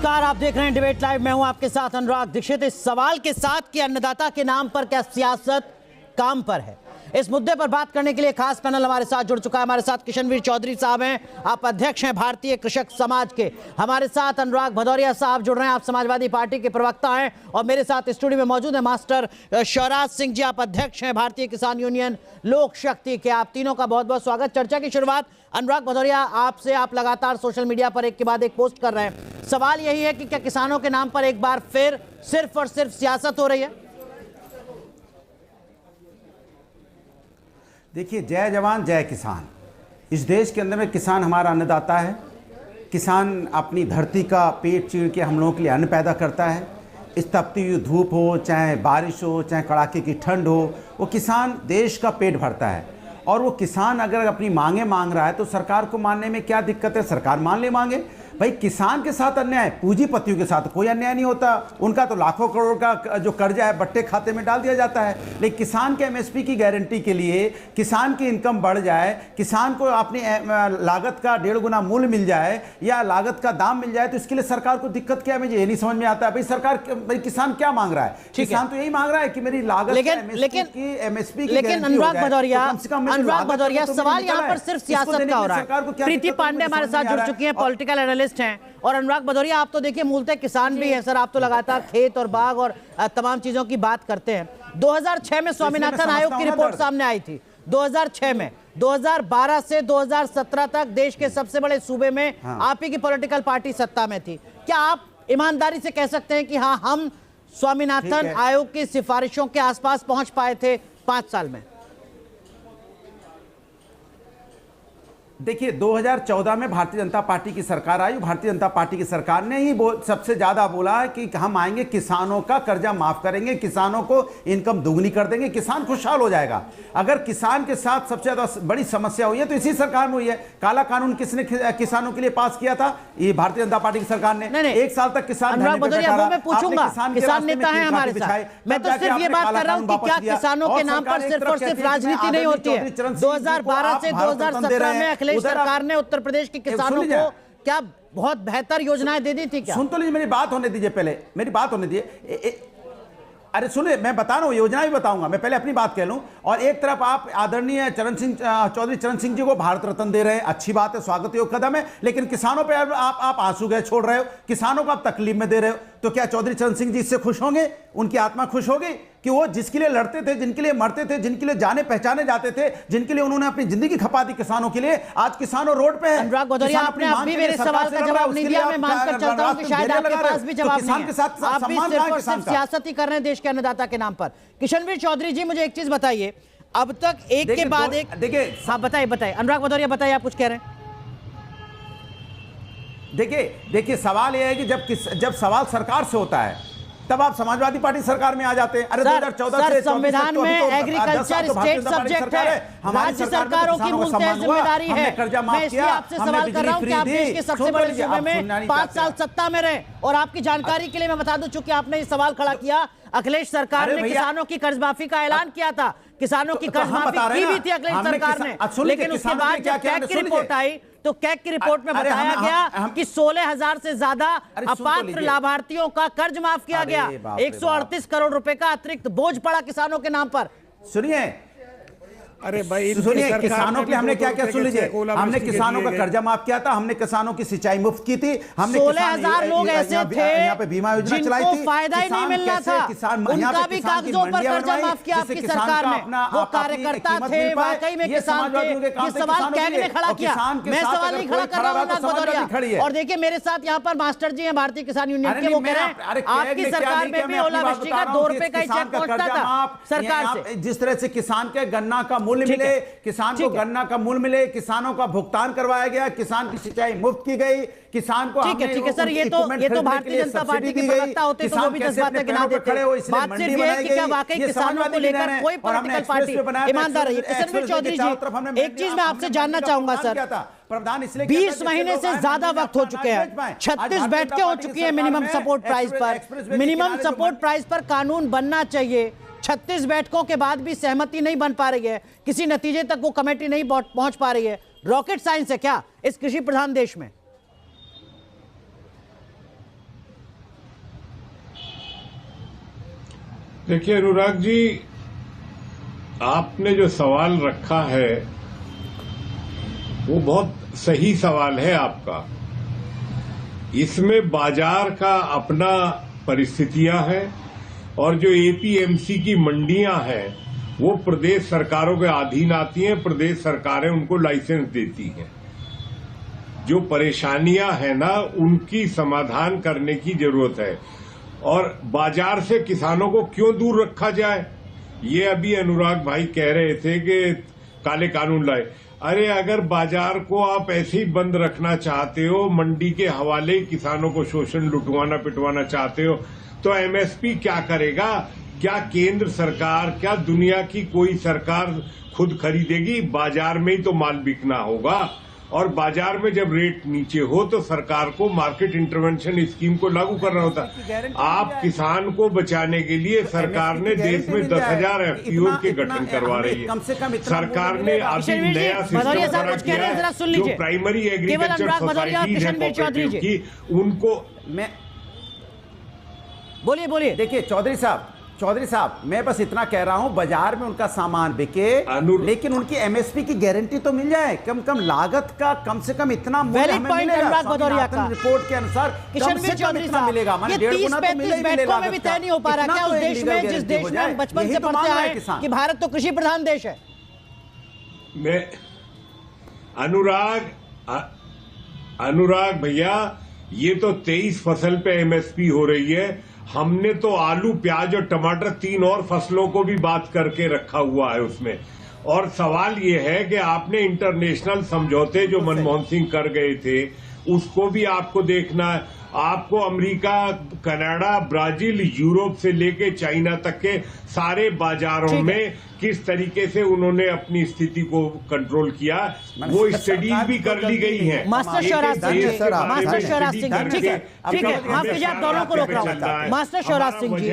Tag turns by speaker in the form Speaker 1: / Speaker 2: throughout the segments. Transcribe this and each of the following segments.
Speaker 1: नमस्कार, आप देख रहे हैं डिबेट लाइव। मैं हूं आपके साथ अनुराग दीक्षित। इस सवाल के साथ कि अन्नदाता के नाम पर क्या सियासत काम पर है, इस मुद्दे पर बात करने के लिए खास पैनल हमारे साथ जुड़ चुका है। हमारे साथ किशनवीर चौधरी साहब हैं, आप अध्यक्ष हैं भारतीय कृषक समाज के। हमारे साथ अनुराग भदौरिया साहब जुड़ रहे हैं, आप समाजवादी पार्टी के प्रवक्ता हैं। और मेरे साथ स्टूडियो में मौजूद है मास्टर शिवराज सिंह जी, आप अध्यक्ष हैं भारतीय किसान यूनियन लोक शक्ति के। आप तीनों का बहुत बहुत स्वागत। चर्चा की शुरुआत अनुराग भदौरिया आपसे। आप लगातार सोशल मीडिया पर एक के बाद एक पोस्ट कर रहे हैं। सवाल यही है कि क्या किसानों के नाम पर एक बार फिर सिर्फ और सिर्फ सियासत हो रही है?
Speaker 2: देखिए, जय जवान जय किसान। इस देश के अंदर में किसान हमारा अन्नदाता है। किसान अपनी धरती का पेट चीर के हम लोगों के लिए अन्न पैदा करता है। इस तपती हुई धूप हो, चाहे बारिश हो, चाहे कड़ाके की ठंड हो, वो किसान देश का पेट भरता है। और वो किसान अगर अपनी मांगे मांग रहा है तो सरकार को मानने में क्या दिक्कत है? सरकार मान ले मांगे। भाई, किसान के साथ अन्याय, पूंजीपतियों के साथ कोई अन्याय नहीं होता। उनका तो लाखों करोड़ का जो कर्जा है बट्टे खाते में डाल दिया जाता है। लेकिन किसान के एमएसपी की गारंटी के लिए, किसान की इनकम बढ़ जाए, किसान को अपनी लागत का 1.5 गुना मूल्य मिल जाए या लागत का दाम मिल जाए, तो इसके लिए सरकार को दिक्कत क्या है? मुझे ये नहीं समझ में आता है। भाई, सरकार, भाई किसान क्या मांग रहा है? किसान तो यही मांग रहा है कि मेरी लागत एमएसपी की।
Speaker 1: लेकिन अनुराग भदौरिया, सवाल यहाँ पर सिर्फ सियासत का हो रहा है। प्रीति पांडे हमारे साथ जुड़ चुकी हैं, पॉलिटिकल एनालिस्ट हैं। और अनुराग भदौरिया, आप तो देखिए मूलतः किसान भी हैं सर, आप तो लगातार खेत और बाग और तमाम चीजों की बात करते हैं। 2006 में स्वामीनाथन आयोग की रिपोर्ट सामने आई थी, 2006 में। 2012 से 2017 तक देश के सबसे बड़े सूबे में आप ही की पॉलिटिकल पार्टी सत्ता में थी। क्या आप ईमानदारी से कह सकते हैं कि हाँ, हम स्वामीनाथन आयोग की सिफारिशों के आसपास पहुंच पाए थे 5 साल में?
Speaker 2: देखिए, 2014 में भारतीय जनता पार्टी की सरकार आई। भारतीय जनता पार्टी की सरकार ने ही सबसे ज्यादा बोला है कि हम आएंगे, किसानों का कर्जा माफ करेंगे, किसानों को इनकम दुगनी कर देंगे, किसान खुशहाल हो जाएगा। अगर किसान के साथ सबसे ज्यादा बड़ी समस्या हुई है तो इसी सरकार में हुई है। काला कानून किसने किसानों के लिए पास किया था? ये भारतीय जनता पार्टी की सरकार ने।
Speaker 1: नहीं,
Speaker 2: 1 साल तक किसान
Speaker 1: मैं पूछूंगा, किसान नेता है हमारे साथ। मैं तो सिर्फ ये बात कर रहा हूं कि क्या किसानों के नाम पर सिर्फ और सिर्फ राजनीति नहीं होती है? 2012 से 2017 में अखिलेश सरकार ने उत्तर प्रदेश के किसानों को क्या बहुत बेहतर योजनाएं दे दी थी क्या?
Speaker 2: सुन तो लीजिए, मेरी बात होने दीजिए, पहले मेरी बात होने दीजिए। अरे सुनिए, मैं बता रहा हूं, योजना भी बताऊंगा। मैं पहले अपनी बात कह लूं। और एक तरफ आप आदरणीय चौधरी चरण सिंह जी को भारत रत्न दे रहे हैं, अच्छी बात है, स्वागत योग्य कदम है। लेकिन किसानों पे आप आंसू गए छोड़ रहे हो, किसानों को आप तकलीफ में दे रहे हो। तो क्या चौधरी चरण सिंह जी इससे खुश होंगे? उनकी आत्मा खुश होगी कि वो जिसके लिए लड़ते थे, जिनके लिए मरते थे, जिनके लिए जाने पहचाने जाते थे, जिनके लिए उन्होंने अपनी जिंदगी खपा दी किसानों के लिए, आज किसानों रोड पे हैं।
Speaker 1: अनुराग भदौरिया, आपने अभी मेरे सवाल का जवाब नहीं दिया। मैं मानकर चलता हूं कि शायद आपके पास भी जवाब नहीं है। आप भी सिर्फ और सिर्फ सियासत ही कर रहे हैं देश के अन्नदाता के नाम पर। किशनवीर चौधरी जी, मुझे एक चीज बताइए, अब तक एक के बाद एक, देखिए, हाँ बताइए अनुराग भदौरिया, बताइए, आप कुछ कह रहे हैं।
Speaker 2: देखिए, सवाल यह है कि जब सवाल सरकार से होता है तब आप समाजवादी पार्टी सरकार में आ जाते हैं। अरे 2014 से
Speaker 1: संविधान में एग्रीकल्चर स्टेट सब्जेक्ट है, राज्य सरकारों की मूलतः जिम्मेदारी है। मैं इसलिए आपसे सवाल कर रहा हूं कि आप देश के सबसे बड़े सूबे में 5 साल सत्ता में रहे। और आपकी जानकारी के लिए मैं बता दूं, चूंकि आपने ये सवाल खड़ा किया, अखिलेश सरकार ने किसानों की कर्ज माफी का ऐलान किया था। किसानों की कर्ज माफी की भी थी अखिलेश सरकार ने, लेकिन उसके बाद जब कैग की रिपोर्ट आई तो कैग की रिपोर्ट में बताया गया कि 16,000 से ज्यादा अपात्र लाभार्थियों का कर्ज माफ किया गया। 138 करोड़ रुपए का अतिरिक्त बोझ पड़ा किसानों के नाम पर।
Speaker 2: सुनिए, अरे भाई सुनिए, किसानों के लिए हमने क्या क्या, सुन लीजिए, हमने किसानों का कर्जा माफ किया था, हमने किसानों की सिंचाई मुफ्त की थी, हमने
Speaker 1: 16,000 लोग ऐसे थे
Speaker 2: यहाँ पे बीमा योजना चलाई थी,
Speaker 1: फायदा ही नहीं मिलना था, उनका भी कागजों पर कर्जा माफ किया आपकी सरकार ने। वो कार्यकर्ता थे, वाकई में किसान थे। ये सवाल कैग ने खड़ा किया, मैं सवाल नहीं खड़ा कर रहा हूं। और देखिए, मेरे साथ यहाँ पर मास्टर जी हैं भारतीय किसान यूनियन के, वो कह रहे हैं आपकी सरकार में भी ओलावृष्टि का 2 रुपए का ही चेक पहुंचता था सरकार से।
Speaker 2: जिस तरह से किसान के गन्ना का मूल्य मिले, किसान को गन्ना का मूल्य मिले, किसानों का भुगतान करवाया गया, किसान की सिंचाई मुफ्त की गई, किसान को
Speaker 1: ठीक है सर, ये तो भारतीय जनता पार्टी के प्रवक्ता होते तो वो भी 10 बातें गिना देते। बात सिर्फ ये है कि क्या वाकई किसानों को लेकर कोई पॉलिटिकल पार्टी ईमानदार है? किशनवीर चौधरी जी, एक चीज मैं आपसे जानना चाहूंगा सर, 20 महीने से ज्यादा वक्त हो चुके हैं, 36 बैठकें हो चुकी है मिनिमम सपोर्ट प्राइस पर। मिनिमम सपोर्ट प्राइस पर कानून बनना चाहिए, 36 बैठकों के बाद भी सहमति नहीं बन पा रही है, किसी नतीजे तक वो कमेटी नहीं पहुंच पा रही है। रॉकेट साइंस है क्या इस कृषि प्रधान देश में?
Speaker 3: देखिए अनुराग जी, आपने जो सवाल रखा है वो बहुत सही सवाल है आपका। इसमें बाजार का अपना परिस्थितियां हैं और जो एपीएमसी की मंडियां हैं वो प्रदेश सरकारों के अधीन आती हैं, प्रदेश सरकारें उनको लाइसेंस देती हैं। जो परेशानियां हैं ना, उनकी समाधान करने की जरूरत है। और बाजार से किसानों को क्यों दूर रखा जाए, ये अभी अनुराग भाई कह रहे थे कि काले कानून लाए। अरे अगर बाजार को आप ऐसे ही बंद रखना चाहते हो, मंडी के हवाले किसानों को शोषण लुटवाना पिटवाना चाहते हो, तो एमएसपी क्या करेगा? क्या केंद्र सरकार, क्या दुनिया की कोई सरकार खुद खरीदेगी? बाजार में ही तो माल बिकना होगा। और बाजार में जब रेट नीचे हो तो सरकार को मार्केट इंटरवेंशन स्कीम को लागू करना होता है। आप किसान को बचाने के लिए सरकार ने देश में 10,000 एफपीओ के गठन करवा रही है।
Speaker 2: कम से कम
Speaker 3: सरकार ने अभी नया सिस्टम किया है, जो प्राइमरी एग्रीकल्चर सोसाइटी की उनको।
Speaker 2: मैं
Speaker 1: बोलिए।
Speaker 2: देखिए चौधरी साहब, मैं बस इतना कह रहा हूं, बाजार में उनका सामान बिके, लेकिन उनकी एमएसपी की गारंटी तो मिल जाए। कम लागत का कम से कम इतना मूल्य हमें मिलेगा। रिपोर्ट के अनुसार कम से कम इतना मिलेगा। माने 1.5 गुना तो मिलेगा
Speaker 1: में भी तय नहीं हो पा रहा। क्या उस देश में, जिस देश में हम बचपन से पढ़ते आए कि भारत तो कृषि प्रधान देश है?
Speaker 3: मैं अनुराग भैया, ये तो 23 फसल पे एमएसपी हो रही है। हमने तो आलू, प्याज और टमाटर 3 और फसलों को भी बात करके रखा हुआ है उसमें। और सवाल ये है कि आपने इंटरनेशनल समझौते जो मनमोहन सिंह कर गए थे उसको भी आपको देखना है। आपको अमेरिका, कनाडा, ब्राजील, यूरोप से लेके चाइना तक के सारे बाजारों में किस तरीके से उन्होंने अपनी स्थिति को कंट्रोल किया, वो स्टडीज भी कर ली गई है।
Speaker 1: मास्टर शिवराज सिंह जी, ठीक है, माफ कीजिए, आप दोनों को रोक रहा हूं। मास्टर शिवराज सिंह जी,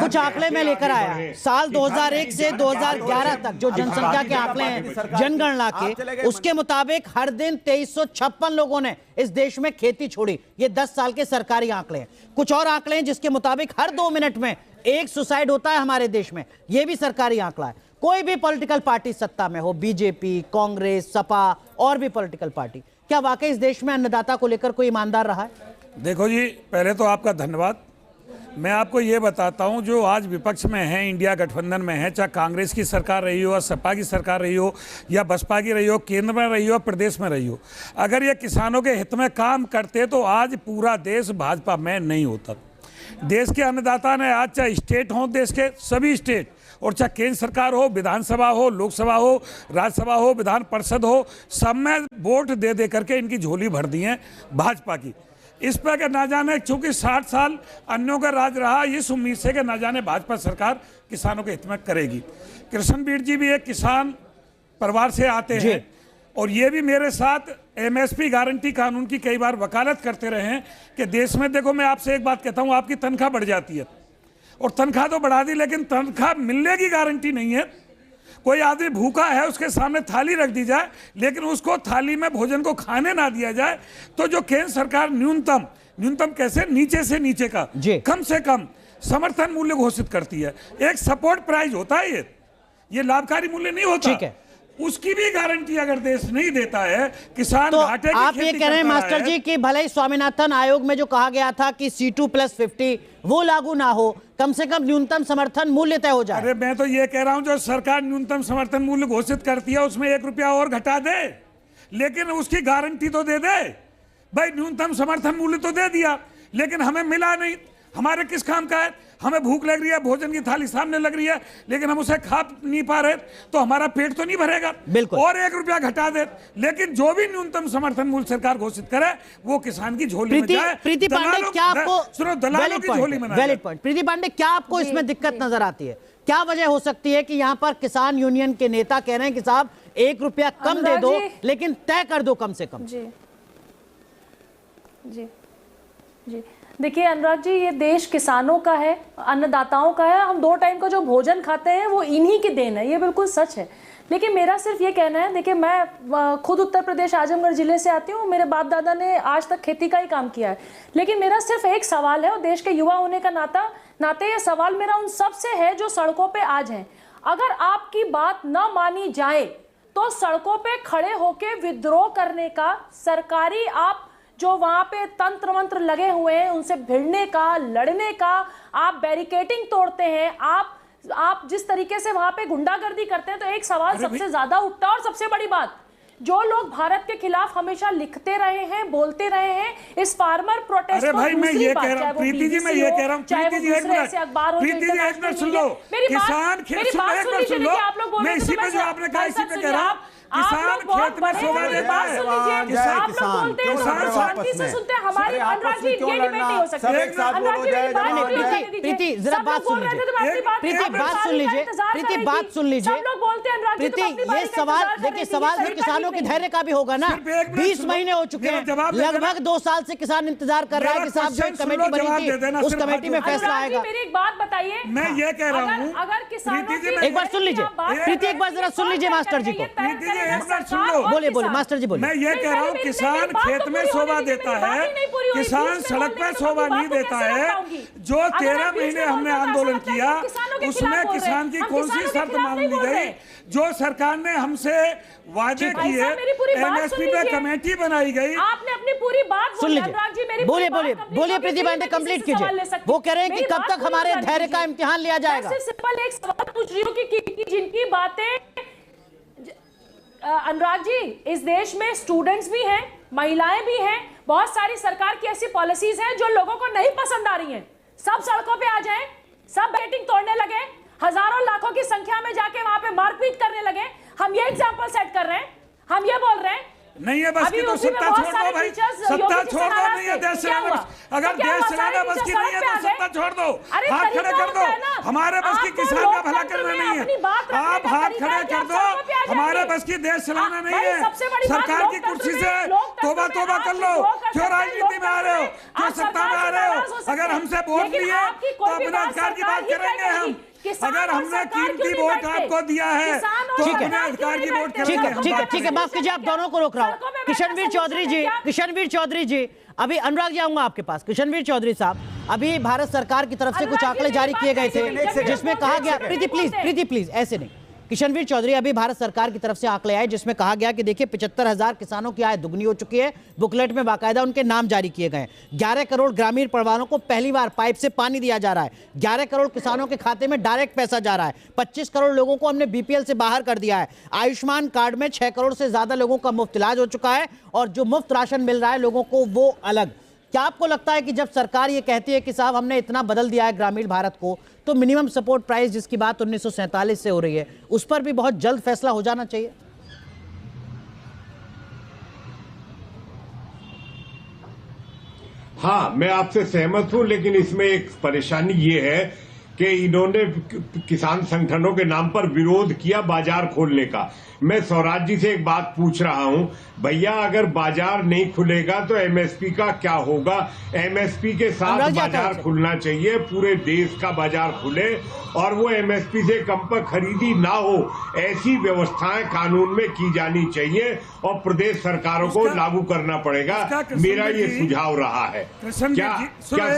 Speaker 1: कुछ आंकड़े में लेकर आया। साल 2001 से 2011 तक जो जनसंख्या के आंकड़े हैं जनगणना के, उसके मुताबिक हर दिन 2356 लोगों ने इस देश में खेती छोड़ी। ये 10 साल के सरकारी आंकड़े हैं। कुछ और आंकड़े हैं जिसके मुताबिक हर 2 मिनट में एक सुसाइड होता है हमारे देश में। यह भी सरकारी आंकड़ा है। कोई भी पॉलिटिकल पार्टी सत्ता में हो, बीजेपी, कांग्रेस, सपा और भी पॉलिटिकल पार्टी, क्या वाकई इस देश में अन्नदाता को लेकर कोई ईमानदार रहा है?
Speaker 4: देखो जी, पहले तो आपका धन्यवाद। मैं आपको ये बताता हूं, जो आज विपक्ष में है, इंडिया गठबंधन में है, चाहे कांग्रेस की सरकार रही हो, सपा की सरकार रही हो, या बसपा की रही हो, केंद्र में रही हो, प्रदेश में रही हो, अगर ये किसानों के हित में काम करते तो आज पूरा देश भाजपा में नहीं होता। देश के अन्नदाता ने आज, चाहे स्टेट हो, देश के सभी स्टेट, और चाहे केंद्र सरकार हो, विधानसभा हो, लोकसभा हो, राज्यसभा हो, विधान परिषद हो, सब में वोट दे दे करके इनकी झोली भर दी है भाजपा की। इस पर कि ना जाने, चूंकि 60 साल अन्यों का राज रहा, इस उम्मीद से कि ना जाने भाजपा सरकार किसानों के हित में करेगी। कृष्णवीर जी भी एक किसान परिवार से आते हैं और ये भी मेरे साथ एमएसपी गारंटी कानून की कई बार वकालत करते रहे हैं कि देश में, देखो मैं आपसे एक बात कहता हूं, आपकी तनख्वाह बढ़ जाती है और तनख्वाह तो बढ़ा दी, लेकिन तनख्वाह मिलने की गारंटी नहीं है। कोई आदमी भूखा है, उसके सामने थाली रख दी जाए, लेकिन उसको थाली में भोजन को खाने ना दिया जाए, तो जो केंद्र सरकार न्यूनतम कैसे, नीचे से नीचे का कम से कम समर्थन मूल्य घोषित करती है। एक सपोर्ट प्राइस होता है, ये लाभकारी मूल्य नहीं होता। ठीक है, उसकी भी गारंटी अगर देश नहीं देता है, किसान
Speaker 1: तो
Speaker 4: घाटे की
Speaker 1: आप ये कह रहे हैं मास्टर जी कि भले ही स्वामीनाथन आयोग में जो कहा गया था कि C2+50 वो लागू ना हो, कम से कम न्यूनतम समर्थन मूल्य तय हो जाए।
Speaker 4: अरे मैं तो ये कह रहा हूं, जो सरकार न्यूनतम समर्थन मूल्य घोषित करती है उसमें 1 रुपया और घटा दे, लेकिन उसकी गारंटी तो दे दे। भाई न्यूनतम समर्थन मूल्य तो दे दिया, लेकिन हमें मिला नहीं। हमारे किस काम का है? हमें भूख लग रही है, भोजन की थाली सामने लग रही है, लेकिन हम उसे खा नहीं पा रहे, तो हमारा पेट तो नहीं भरेगा।
Speaker 1: बिल्कुल।
Speaker 4: और 1 रुपया घटा दे, लेकिन जो भी न्यूनतम समर्थन मूल्य सरकार घोषित करे वो किसान की झोली में जाए।
Speaker 1: प्रीति पांडे, क्या आपको,
Speaker 4: सुनो, दलालों की झोली में ना जाए।
Speaker 1: प्रीति पांडे, क्या आपको इसमें दिक्कत नजर आती है? क्या वजह हो सकती है कि यहाँ पर किसान यूनियन के नेता कह रहे हैं कि साहब 1 रुपया कम दे दो, लेकिन तय कर दो कम से कम?
Speaker 5: जी देखिए अनुराग जी, ये देश किसानों का है, अन्नदाताओं का है। हम 2 टाइम का जो भोजन खाते हैं वो इन्हीं की देन है, ये बिल्कुल सच है। लेकिन मेरा सिर्फ ये कहना है, देखिए मैं खुद उत्तर प्रदेश आजमगढ़ जिले से आती हूँ, मेरे बाप दादा ने आज तक खेती का ही काम किया है, लेकिन मेरा सिर्फ एक सवाल है और देश के युवा होने का नाते ये सवाल मेरा उन सब से है जो सड़कों पे आज हैं। अगर आपकी बात न मानी जाए तो सड़कों पे खड़े होके विद्रोह करने का, सरकारी आप जो वहां पे तंत्र मंत्र लगे हुए हैं उनसे भिड़ने का, लड़ने का, आप बैरिकेडिंग तोड़ते हैं, आप जिस तरीके से वहां पे गुंडागर्दी करते हैं, तो एक सवाल सबसे ज्यादा उठता है। और सबसे बड़ी बात, जो लोग भारत के खिलाफ हमेशा लिखते रहे हैं, बोलते रहे हैं, इस फार्मर प्रोटेस्ट
Speaker 4: अरे
Speaker 5: को
Speaker 4: भाई मैं ये कह रहा हूँ,
Speaker 5: प्रीति जी, मैं ये कह रहा हूँ, प्रीति जी एक मिनट
Speaker 4: सुन लो, किसान खेत सुन लो, मैं इसी पे जो आपने कहा इसी पे कह रहा हूँ, किसान खेत में शोभा देता है,
Speaker 5: किसान शांति से सुनते हैं, हमारी अनुराग जी ये डिबेट नहीं हो सकती।
Speaker 1: प्रीति जरा बात सुन लीजिए, प्रीति बात सुन लीजिए, प्रीति बात सुन लीजिए।
Speaker 5: सब लोग बोलते हैं अनुराग जी,
Speaker 1: प्रीति ये सवाल देखिए, सवाल भी किसानों के धैर्य का भी होगा ना। 20 महीने हो चुके हैं, लगभग 2 साल से किसान इंतजार कर रहा है कि साहब जो कमेटी बनी थी उस कमेटी में फैसला आएगा।
Speaker 5: मेरी एक बात बताइए,
Speaker 4: मैं ये कह रहा हूँ,
Speaker 5: अगर किसानों की
Speaker 1: एक बार सुन लीजिए प्रीति, एक बार जरा सुन लीजिए मास्टर जी को। बोलिए बोलिए मास्टर जी बोलिए।
Speaker 4: मैं ये कह रहा हूँ, किसान खेत में शोभा देता है, किसान सड़क पर शोभा नहीं देता है। जो 13 महीने हमने आंदोलन किया उसमें किसान की कौन सी शर्त मान ली गई? जो सरकार ने हमसे वादे किए, एमएसपी पे कमेटी बनाई गई।
Speaker 5: आपने अपनी पूरी बात
Speaker 1: सुन लीजिए, बोलिए बोलिए बोलिए प्रीति बहन, कंप्लीट कीजिए। वो कह रहे हैं कि कब तक हमारे धैर्य का इम्तिहान लिया जाएगा।
Speaker 5: सिंपल एक सवाल पूछ रही हूँ कि जिनकी बातें, अनुराग जी, इस देश में स्टूडेंट्स भी हैं, महिलाएं भी हैं, बहुत सारी सरकार की ऐसी पॉलिसीज हैं जो लोगों को नहीं पसंद आ रही हैं। सब सड़कों पे आ जाएं, सब बैटिंग तोड़ने लगे, हजारों लाखों की संख्या में जाके वहां पे मारपीट करने लगे। हम ये एग्जांपल सेट कर रहे हैं, हम ये बोल रहे हैं
Speaker 4: नहीं है बस की तो सत्ता छोड़ दो भाई, सत्ता छोड़ दो, नहीं है देश चलाना। अगर देश चलाना बस की नहीं है तो सत्ता छोड़ दो, हाथ खड़े कर दो। हमारे बस की किसान का भला करना नहीं है, आप हाथ खड़े कर दो। हमारे बस की देश चलाना नहीं है, सरकार की कुर्सी से तोबा तोबा कर लो। क्यों राजनीति में आ रहे हो, क्यों सत्ता में आ रहे हो? अगर हमसे वोट लिए तो अपने अधिकार की बात करेंगे हम। अगर हमने कीमती वोट आपको दिया है तो अपने अधिकार की वोट करेंगे।
Speaker 1: ठीक है, माफ कीजिए, आप दोनों को रोक रहा हूँ। किशनवीर चौधरी जी, अभी अनुराग जी आऊंगा आपके पास। किशनवीर चौधरी साहब, अभी भारत सरकार की तरफ से कुछ आंकड़े जारी किए गए थे जिसमें कहा गया, प्रीति प्लीज ऐसे नहीं। किशनवीर चौधरी, अभी भारत सरकार की तरफ से आंकड़े आए जिसमें कहा गया कि देखिए 75,000 किसानों की आय दुगनी हो चुकी है। बुकलेट में बाकायदा उनके नाम जारी किए गए। 11 करोड़ ग्रामीण परिवारों को पहली बार पाइप से पानी दिया जा रहा है। 11 करोड़ किसानों के खाते में डायरेक्ट पैसा जा रहा है। 25 करोड़ लोगों को हमने बीपीएल से बाहर कर दिया है। आयुष्मान कार्ड में 6 करोड़ से ज्यादा लोगों का मुफ्त इलाज हो चुका है और जो मुफ्त राशन मिल रहा है लोगों को वो अलग। क्या आपको लगता है कि जब सरकार ये कहती है कि साहब हमने इतना बदल दिया है ग्रामीण भारत को, तो मिनिमम सपोर्ट प्राइस जिसकी बात 1947 से हो रही है उस पर भी बहुत जल्द फैसला हो जाना चाहिए?
Speaker 3: हाँ, मैं आपसे सहमत हूं, लेकिन इसमें एक परेशानी ये है कि इन्होंने किसान संगठनों के नाम पर विरोध किया बाजार खोलने का। मैं स्वराज जी से एक बात पूछ रहा हूं, भैया अगर बाजार नहीं खुलेगा तो एमएसपी का क्या होगा? एमएसपी के साथ बाजार खुलना चाहिए, पूरे देश का बाजार खुले और वो एमएसपी से कम पर खरीदी ना हो, ऐसी व्यवस्थाएं कानून में की जानी चाहिए और प्रदेश सरकारों को लागू करना पड़ेगा। मेरा ये सुझाव रहा है। क्या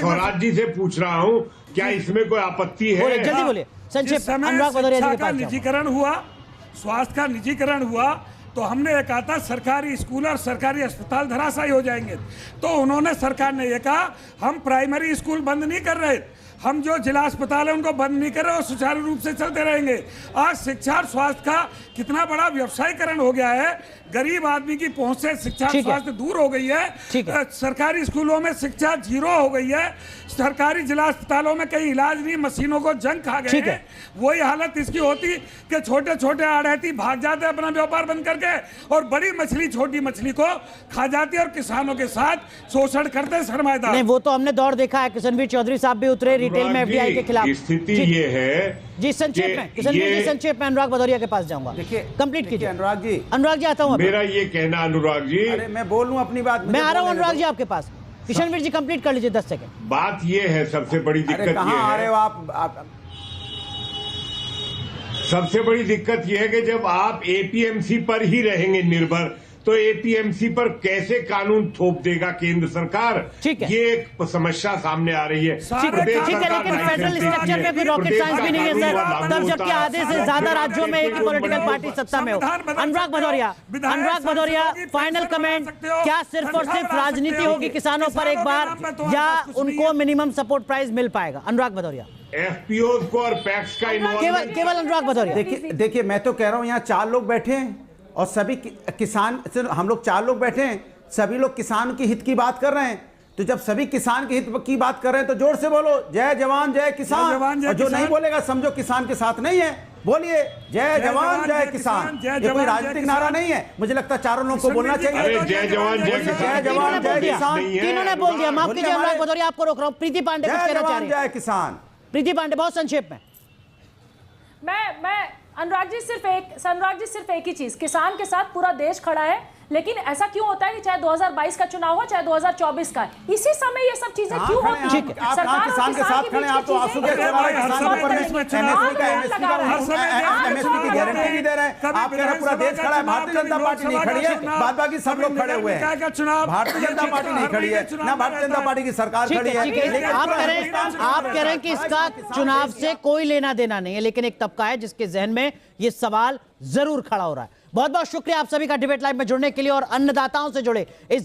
Speaker 3: स्वराज जी से पूछ रहा हूँ, क्या इसमें कोई आपत्ति है?
Speaker 1: जल्दी बोलिए, संक्षेप। अनुराग भदौरिया जी के पास
Speaker 4: निजीकरण हुआ, स्वास्थ्य का निजीकरण हुआ तो हमने ये कहा था सरकारी स्कूल और सरकारी अस्पताल धराशायी हो जाएंगे। तो उन्होंने, सरकार ने ये कहा हम प्राइमरी स्कूल बंद नहीं कर रहे, हम जो जिला अस्पताल है उनको बंद नहीं कर रहे, वो सुचारू रूप से चलते रहेंगे। आज शिक्षा और स्वास्थ्य का कितना बड़ा व्यवसायीकरण हो गया है, गरीब आदमी की पहुंच से शिक्षा स्वास्थ्य दूर हो गई है। सरकारी स्कूलों में शिक्षा 0 हो गई है, सरकारी जिला अस्पतालों में कहीं इलाज नहीं, मशीनों को जंग खा गए हैं। वही हालत इसकी होती कि छोटे छोटे आढ़ती भाग जाते अपना व्यापार बंद करके और बड़ी मछली छोटी मछली को खा जाती है और किसानों के साथ शोषण करते सरमाएदार।
Speaker 1: नहीं, वो तो हमने दौर देखा है। किशनवीर चौधरी साहब भी उतरे रिटेल में एफडीआई के खिलाफ।
Speaker 3: स्थिति ये है
Speaker 1: जी, संक्षेप में किशनवीर जी, संक्षेप में अनुराग भदौरिया के पास जाऊंगा।
Speaker 2: देखिए,
Speaker 1: कंप्लीट कीजिए।
Speaker 2: अनुराग जी
Speaker 1: आता हूँ।
Speaker 3: मेरा ये कहना, अनुराग जी,
Speaker 2: अरे मैं बोल लूं अपनी बात,
Speaker 1: मैं आ रहा हूँ अनुराग जी आपके पास। किशनवीर जी कंप्लीट कर लीजिए 10 सेकंड।
Speaker 3: बात ये है, सबसे बड़ी दिक्कत ये
Speaker 2: आ रहे
Speaker 3: है,
Speaker 2: हो आप
Speaker 3: सबसे बड़ी दिक्कत यह है कि जब आप एपीएमसी पर ही रहेंगे निर्भर, तो एपीएमसी पर कैसे कानून थोप देगा केंद्र सरकार?
Speaker 1: ठीक है।
Speaker 3: ये एक समस्या सामने आ रही है।
Speaker 4: ठीक है,
Speaker 1: लेकिन फेडरल स्ट्रक्चर में कोई रॉकेट साइंस भी नहीं है सर। तब जबकि आधे से ज्यादा राज्यों में एक ही पॉलिटिकल पार्टी सत्ता में हो। अनुराग भदौरिया, फाइनल कमेंट, क्या सिर्फ और सिर्फ राजनीति होगी किसानों पर एक बार, या उनको मिनिमम सपोर्ट प्राइस मिल पाएगा? अनुराग भदौरिया,
Speaker 3: एफपीओ को और पैक्स का इन्वॉल्वमेंट।
Speaker 1: केवल अनुराग भदौरिया।
Speaker 2: देखिए मैं तो कह रहा हूं यहाँ 4 लोग बैठे हैं और सभी किसान, हम लोग 4 लोग बैठे हैं, सभी लोग किसान के हित की बात कर रहे हैं। तो जब सभी किसान के हित की बात कर रहे हैं तो जोर से बोलो जय जवान जय किसान। और जो नहीं बोलेगा समझो किसान के साथ नहीं है, बोलिए जय जवान जय किसान। ये कोई राजनीतिक नारा नहीं है, मुझे लगता है चारों लोगों को बोलना चाहिए
Speaker 3: जय जवान जय किसान।
Speaker 2: जय जवान जय किसान।
Speaker 1: तीनों ने बोल दिया। माफ कीजिए अनुराग भदौरिया, आपको रोक रहा हूं। प्रीति पांडे कुछ
Speaker 2: जय
Speaker 1: कहना चाह
Speaker 2: जवान
Speaker 1: रही हैं।
Speaker 2: जय किसान।
Speaker 1: प्रीति पांडे, बहुत संक्षेप में।
Speaker 5: मैं अनुराग जी सिर्फ एक ही चीज, किसान के साथ पूरा देश खड़ा है। लेकिन ऐसा क्यों होता है कि चाहे 2022 का चुनाव हो चाहे 2024 का, इसी समय ये सब चीजें क्यों होती हैं?
Speaker 2: ठीक है, आप कहाँ किसान के साथ खड़े हैं? आप तो आंसू के चला रहे हैं किसान के ऊपर में, एमएसपी की गारंटी नहीं दे रहे हैं। आप कह रहे हैं पूरा देश खड़ा है, भारतीय जनता पार्टी नहीं खड़ी है, बाद बाकी सब लोग खड़े हुए हैं। भारतीय जनता पार्टी नहीं खड़ी है ना, भारतीय जनता पार्टी की सरकार खड़ी है।
Speaker 1: आप कह रहे हैं कि इसका चुनाव से कोई लेना देना नहीं है, लेकिन एक तबका है जिसके जहन में ये सवाल जरूर खड़ा हो रहा है। बहुत बहुत शुक्रिया आप सभी का डिबेट लाइव में जुड़ने के लिए और अन्नदाताओं से जुड़े इस